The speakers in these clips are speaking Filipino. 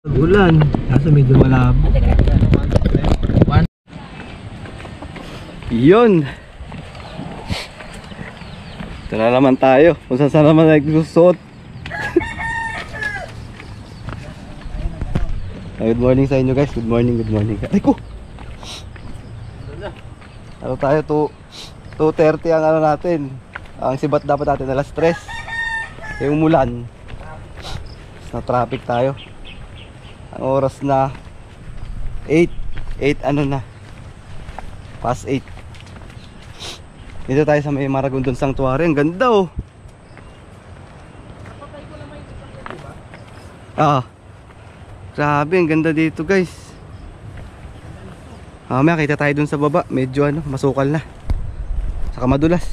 Ulan, kaso medyo malabo. Yun. Ito na naman tayo. Kung saan naman nagsusot. Good morning sa inyo guys. Good morning, good morning. Ay ko. Ano tayo? 2:30 ang ano natin. Ang sibat dapat natin alas 3. Yung umulan. Na traffic tayo. Ang oras na 8 ano na. Past 8. Dito tayo sa may Maragondon Sanctuary. Ang ganda oh. Grabe, ang ganda dito guys. Mamaya kita tayo dun sa baba. Medyo ano, masukal na. Saka madulas.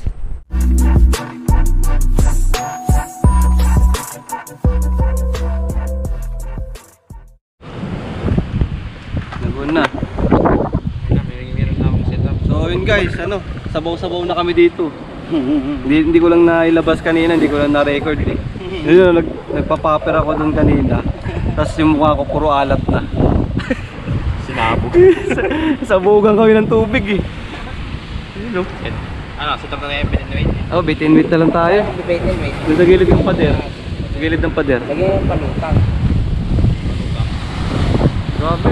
Nagun na. So yun guys, ano, sabaw-sabaw na kami dito. Hindi ko lang nailabas kanina, hindi ko lang na-record eh. Yun, nagpa-paper ako dun kanina. Tapos yung mukha ko puro alat na. Sinabog. Sabugan kami ng tubig eh. Yun, Ano, sa tawag na yung bitin-wait? oh, bitin-wait na lang tayo. Bitin-wait. Doon sa gilid ng pader. Sa gilid ng pader. Lagyan yung palutang. Grabe.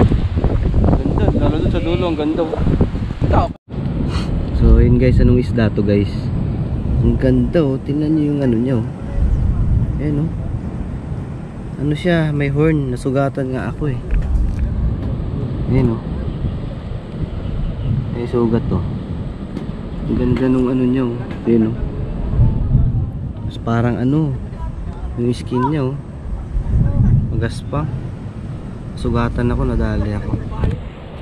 Ganda, lalo doon sa dulo, ang ganda. So yun guys, anong isda to guys? Ang ganda oh, tingnan nyo yung ano nyo. Ayan oh. Ano siya, may horn, nasugatan nga ako eh. Ayan oh. May sugat to. Ang ganda nung ano nyo. Ayan oh. Mas parang ano, yung skin nyo magaspang. Sugatan ako, nadali ako.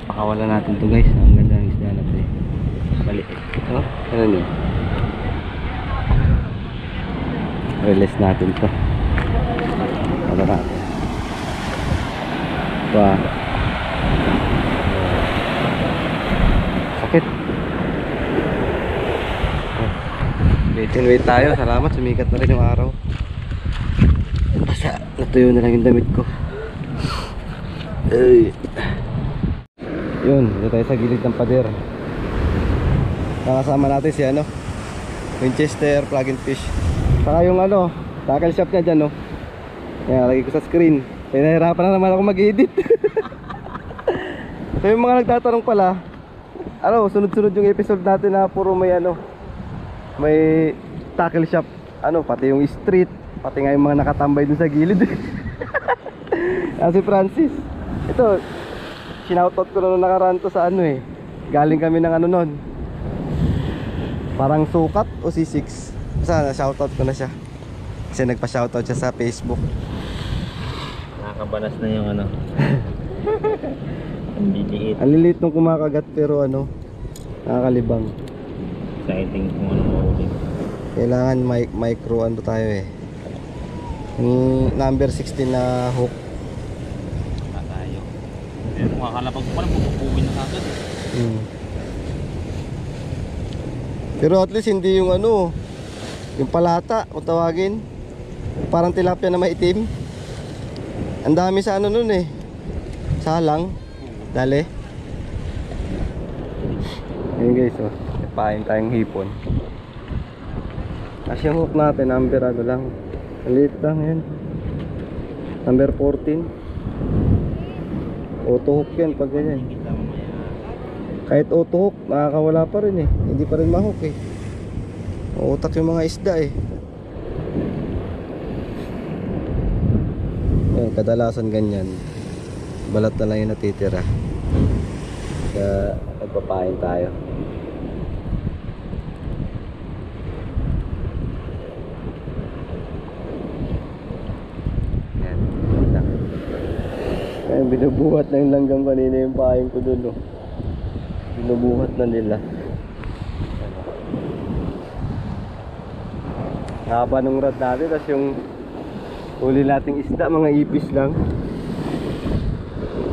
Pakawala natin to guys. Ang ganda ng isda natin. Maliit. Oh, ano nyo? Release natin to. Ano natin? Wow. Sakit. Wait tayo. Salamat. Sumikat na rin yung araw. Basta natuyo na lang yung damit ko. Ay. Yun, dito tayo sa gilid ng pader. Nakasama natin si ano, Winchester Plug and Fish. Saka yung ano, tackle shop niya dyan no. Yan, lagi ko sa screen. Kaya nahirapan na naman ako mag-edit. So yung mga nagtatanong pala, ano, sunod-sunod yung episode natin na puro may ano, may tackle shop. Ano, pati yung street, pati nga yung mga nakatambay dun sa gilid. Si Francis. Ito, sinoutout ko na nung nakaraan to sa ano eh. Galing kami ng ano nun, parang sukat o C6. Basta shoutout ko na siya. Kasi nagpa-shoutout siya sa Facebook. Nakakabanas na yung ano. Ang liliit. Ang liliit nung kumakagat pero ano, nakakalibang. Exciting kung ano maulit. Kailangan micro ano tayo eh. Yung number 16 na hook. Tayo. Pero kung kakalapag ko pala, pupupuwin na agad eh. Pero at least hindi yung ano, yung palata kung tawagin. Parang tilapia na maitim. Ang dami sa ano nun eh, salang. Dali. Ayun guys oh, pain tayong hipon. Kasi yung hook natin, number ano lang, maliit lang yan. Number 14. Auto hook yan pag ganyan. Kahit auto hook, nakakawala pa rin eh. Hindi pa rin mahook eh. Utak yung mga isda eh. Ayan, kadalasan ganyan. Balat na lang yung natitira. Kaya nagpapain tayo. Ayan. Ayan, binubuhat na yung langgam kanina yung pain ko dun oh. Binubuhat na nila. Haba nung rod natin, tapos yung huli nating isda, mga ipis lang.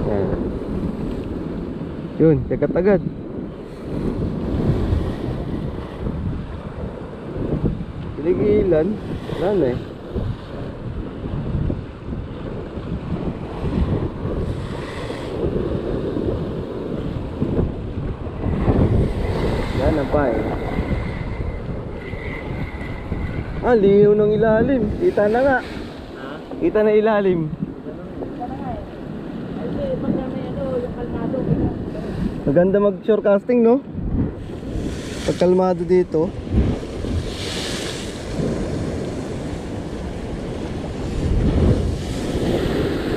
Ayan. Yun, kagat agad. Pinigilan, wala na eh. ng pain. Ah, linaw ng ilalim. Kita na nga. Kita na ilalim. Maganda mag shorecasting, no? Pag kalmado dito.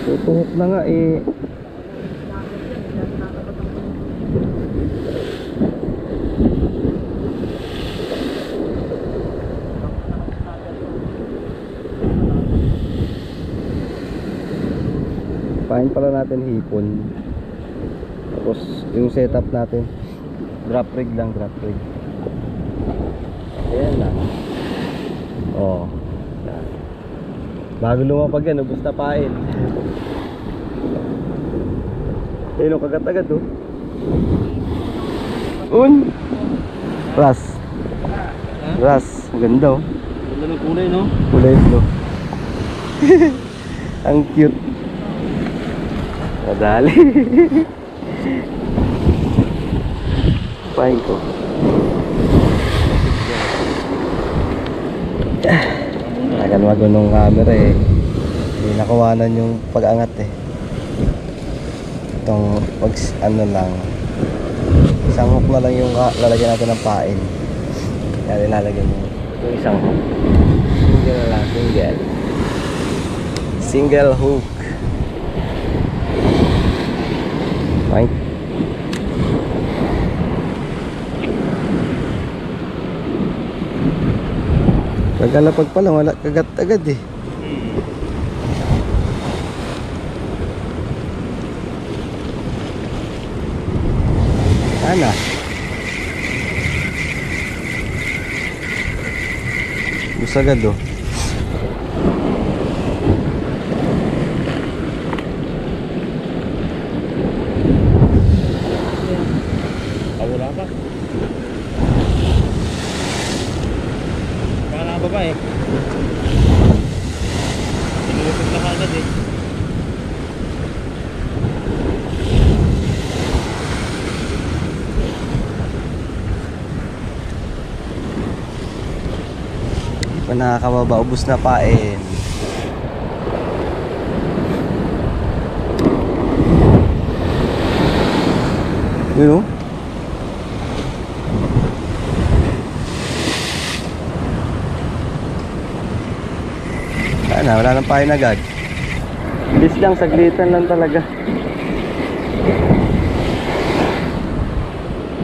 Tutuhok na nga eh. Pahin pala natin hipon. Tapos yung setup natin drop rig lang, drop rig. Ayan lang. Oh. Bago lumapag yan, ubos na pain. Ayun o, kagat-agad oh. Ras. Ras, ang ganda oh. Ganda ng kulay, no? Kulay blue. Ang cute. Madali. Pahin ko. Tagal magunong camera eh. Hindi nakawanan yung pag-angat eh. Itong pag ano lang, isang hook na lang yung lalagyan natin ng pain. Kaya nilalagyan yung isang hook. Single na lang, single. Single hook. Fine. Pagkalapag pa lang, wala kagat agad eh. Ana. Gusto agad oh. Wala pa. Kala ba ba eh? Tinulupit na agad eh. Pa nakakababa, ubos na pain. Yun oh. Wala nang pain agad. Bilis lang, saglitan lang talaga.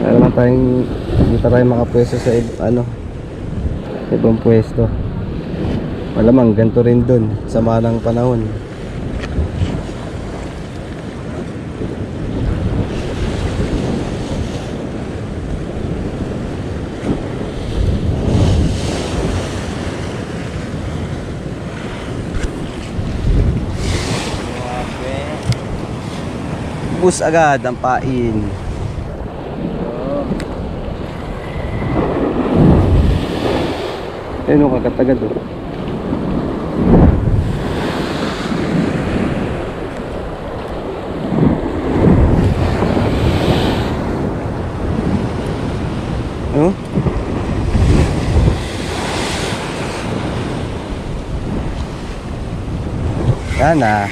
Wala naman tayong, hindi pa tayo makapwesto sa ibang pwesto. Malamang ganito rin dun, sama ng panahon. Ubus agad ang pain. Ayun o, kagat-agad o. Ano?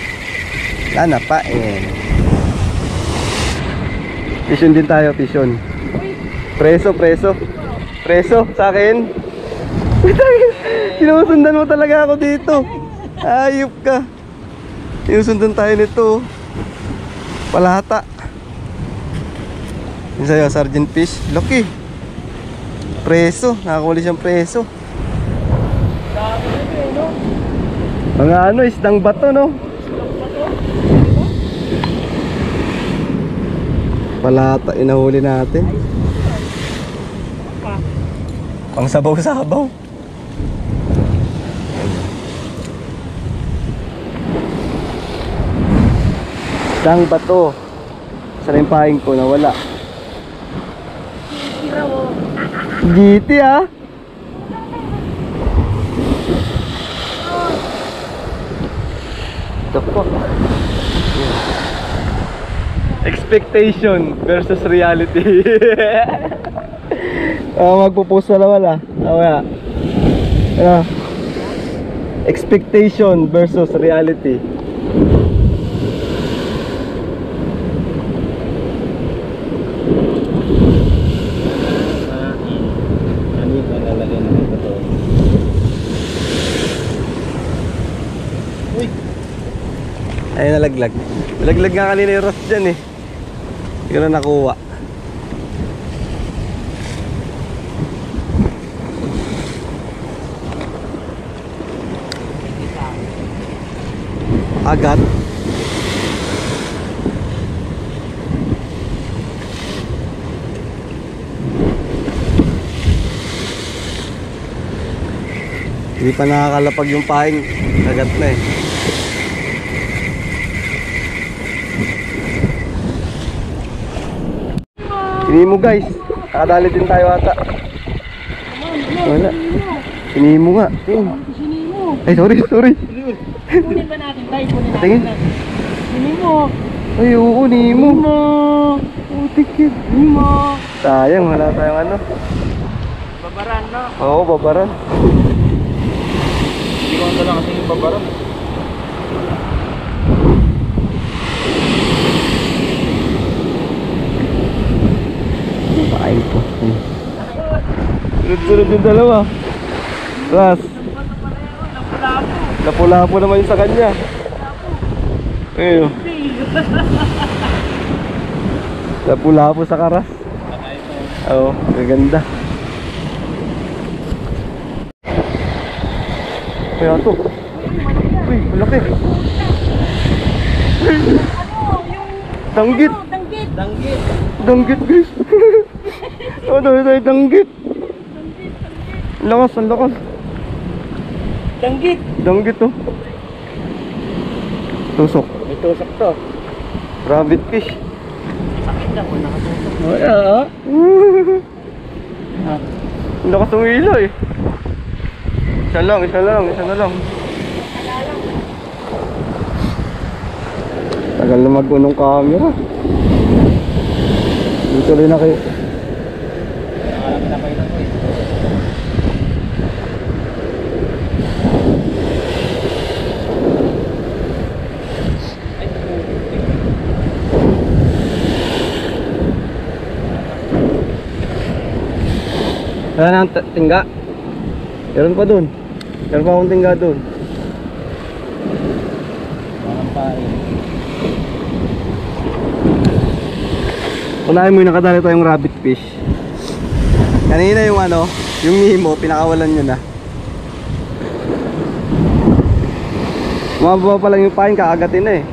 Lana pain. Pisyon din tayo, pisyon. Preso sa akin. Sinusundan mo talaga ako dito. Ayop ka. Sinusundan tayo nito. Palata. Yun sa'yo, Sergeant Fish. Laki. Preso, nakakuli siyang preso. Mga isdang bato, no? Palata, inahuli natin. Pang sabaw-sabaw. Isdang bato. Sarimpahin ko, nawala. GT ah. The fuck? Expectation versus reality. Magpo-post na naman Mamaya. Ano? Expectation versus reality. Ano yung palalagay na ito? Uy! Ay, nalaglag. Nalaglag nga kanina yung rust dyan eh. Hindi ko na nakuha. Agat. Hindi pa nakakalapag yung pahing. Agat na eh. Sinimo guys. Nakadali din tayo ata. Wala. Sinimo nga. Ay sorry. Kunin ba natin tayo? Kunin natin. Tingin. Kunin mo. Ay oo, Nimo. Mo. Utikid. Mo. Sayang, wala tayong ano. Babaran na. Oo, babaran. Hindi ko lang kasi yung babaran. Kain po. Sunod-sunod yung dalawa. Ras. Lapu-lapu naman yung sa kanya. Ayun. Lapu-lapu sa karas. Oo, gaganda. Kaya to. Uy, malaki. Danggit. Danggit. Danggit guys. Ano tayo danggit. Ang lakas. Danggit. Danggit to. Tusok. May tusok to. Rabbit fish. Sakit na po nakatusok. Wala Ang lakas ng ilo eh. Isa na lang. Tagal na mag-unong camera. Dito rin na kayo. Alam na kayo na ito eh. Wala na ang tingga. Meron pa dun. Meron pa akong tingga dun. Mga pare. Unahin mo yung nakadali tayong rabbit fish. Kanina yung ano, yung Nemo, pinakawalan nyo na. Mababa pa lang yung pain, kakagatin na eh.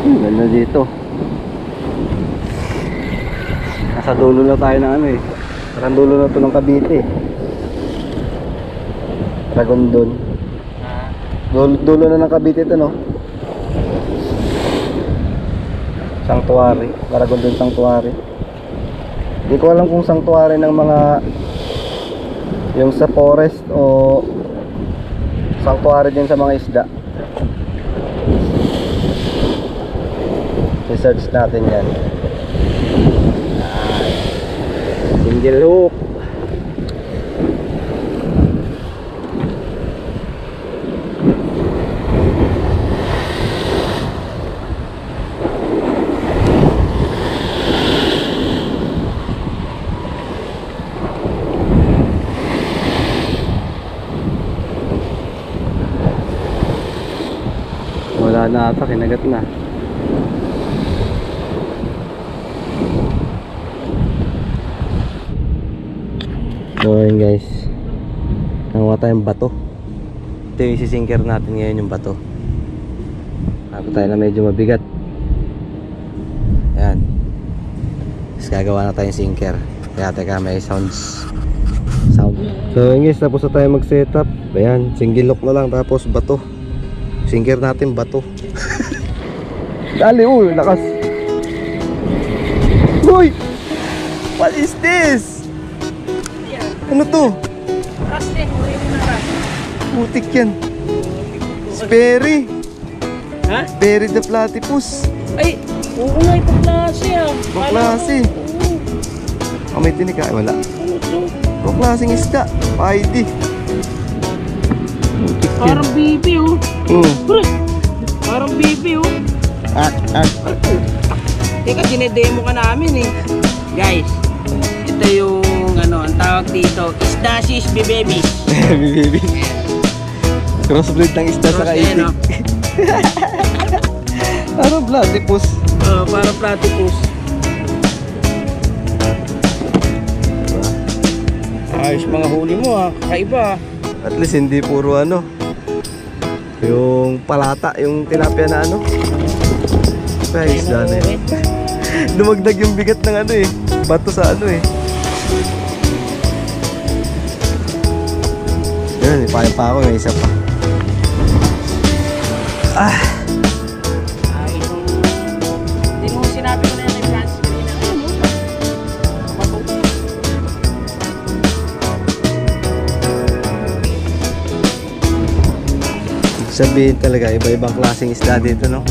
Ganda dito. Nasa dulo na tayo ng ano eh. Parang dulo na to ng Cavite. Ragondon. Dulo na ng Cavite ito no. Sanctuary. Ragondon Sanctuary. Hindi ko alam kung sanctuary ng mga yung sa forest o sanctuary din sa mga isda. Research natin yan. Single hook. Wala na ata, kinagat na. So yun guys, nanguha tayong bato. Ito yung isisinker natin ngayon, yung bato. Ako tayo na medyo mabigat. Ayan. Tapos gagawa na tayong sinker. Kaya teka, may sound. So yun guys, tapos na tayo mag setup. Ayan, single lock na lang, tapos bato. Sinker natin bato. Dali, uy, lakas. Uy! What is this? Ano to? Kaste, huli mo na ras. Putik yan. Sperry. Ha? Sperry the platypus. Ay, oo nga, itong klase ah. Ibang klase. Oh, may tinik ah. Ay, wala. Ano to? Ibang klaseng isda. ID. Putik yan. Parang bibi oh. Bro, parang bibi oh. Teka, dinedemo ka namin eh. Guys, ito yung ano, ang tawag dito, isdasis bibebis. Baby. Crossbreed ng isda sa Cross, kaitik. no? Ano platypus? Parang platypus. Ayos mga huli mo ah, kakaiba ah. At least hindi puro ano. Yung palata, yung tilapia na ano. Ay, isda na yun. Dumagdag yung bigat ng ano eh. Bato sa ano eh. Yan, ipaya pa ako. May isa pa. Ah! Hindi mo sinabi ko na yan kay Francis kanina. Ano mo? Bato. Sabihin talaga, iba-ibang klaseng isda dito, no?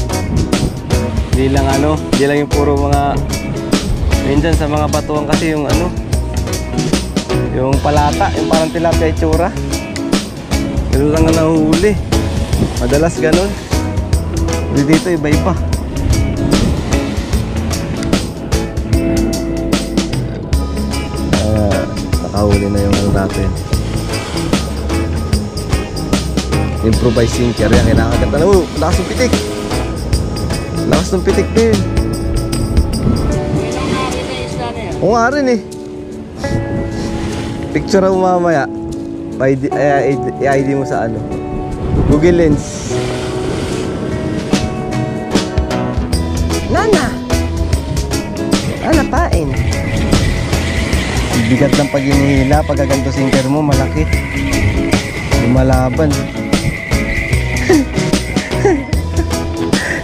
Hindi lang ano, hindi lang yung puro mga minsan sa mga batuan kasi yung ano, yung palata, yung parang tilapia itsura. Ganun lang ang nahuhuli. Madalas ganun. Hindi dito iba-iba. Nakahuli na yung ano natin. Improvising sinker yan, kinakagat na. Oh, lakas ng pitik. Lakas ng pitik din. Kailang nakakita yung isda na yan. Oo nga rin eh. Picture mo mamaya. I-ID mo sa ano, Google Lens. Nana! Nana pain. Bigat ng pag inihila. Pag ganito sinker mo, malaki. Lumalaban.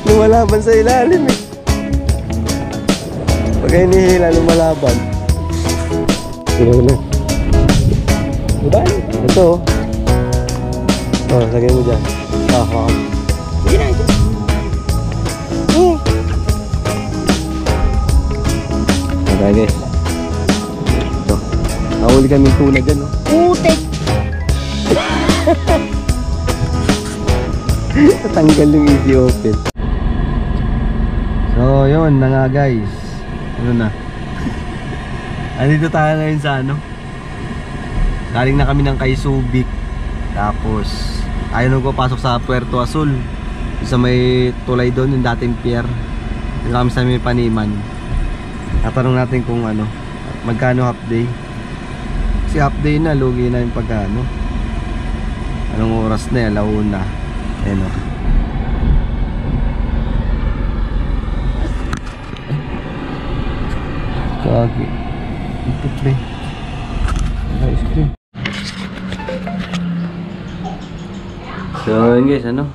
Lumalaban sa ilalim eh. Pag inihila, lumalaban. Sino na? Diba? Ito oh. Oh, lagay mo dyan. Wow. Hindi na ito. Okay guys. Ito. Nahuli kami tuna dyan oh. Putek! Natanggal yung easy open. So yun na nga guys. Ano na? Andito tayo ngayon sa ano? Galing na kami ng kay Subic. Tapos ayaw nung papasok sa Puerto Azul. Sa may tulay doon, yung dating pier. Yung kami sa may Paniman. Natanong natin kung ano, magkano half day. Kasi half day na, lugi na yung pagkano. Anong oras na yan? Launa. Ayan o. Kagi. Ito pre. Ice cream. So yun guys, ano,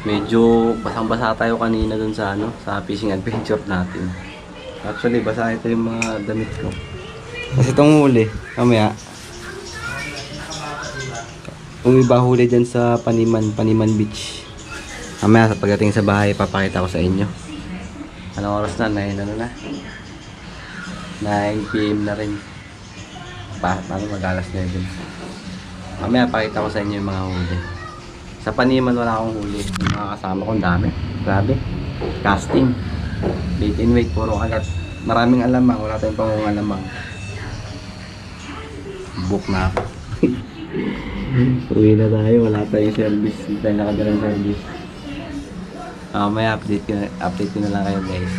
medyo basang-basa tayo kanina dun sa ano, sa fishing adventure natin. Actually basa ito yung mga damit ko. Kasi itong huli, mamaya kung iba huli dyan sa Paniman Beach, mamaya sa pagdating sa bahay papakita ko sa inyo. Anong oras na? 9 ano na? 9 PM na rin. Paano mag-alas 9? Mamaya pakita ko sa inyo yung mga huli. Sa Paniman wala akong huli. Yung mga kasama ko, dami. Grabe. Casting. Bait and weight, puro kagat. Maraming alamang, wala tayong pangungalamang. Book na ako. Uwi na tayo, wala tayong service. Hindi tayo nakagalang service. Mamaya update ko na lang kayo guys.